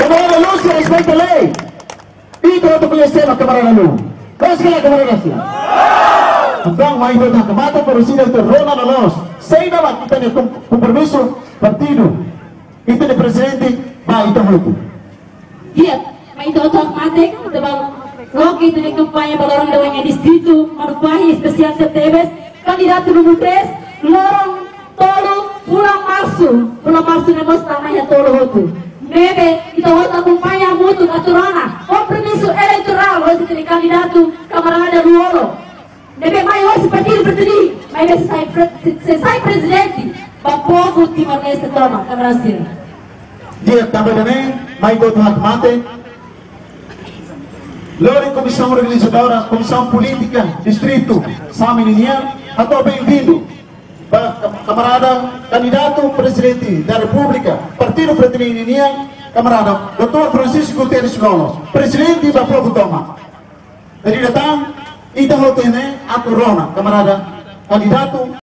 Camarada Lu, se respeita a lei. E que outro conhecemos, camarada Lu? Qual que é a camarada Lu? Então, mais do que mata para o Ciro Terrona na nós. Sem nada que tenha compromisso partido. E tem presidente, vai então muito. Iya, may totok matik, diba? Lo kita ni kampanye balorong daw nga distrito, manufahi spesial sa Tebes, kandidato número 3, lorong tolo Pulang Marso na mas tama ya tolo hotu. Bebe, ito hot akumpanya mutu aturana, kompromiso elektoral hoje tem candidato camarada Luolo. Bebe, mai hoje partido preteni, mai se sai presidente, ba povo Timor-Leste toma, camarada Ciro. Dia também também, mais do que mate. Lori Comissão Organizadora, Comissão Política, Distrito, Saminian, atau bem-vindo. Camarada candidato presidente da República, Partido Pretendinian, camarada Dr. Francisco Guterres Golos, presidente da Povo Toma. Jadi datang, ita hotene a corona, camarada candidato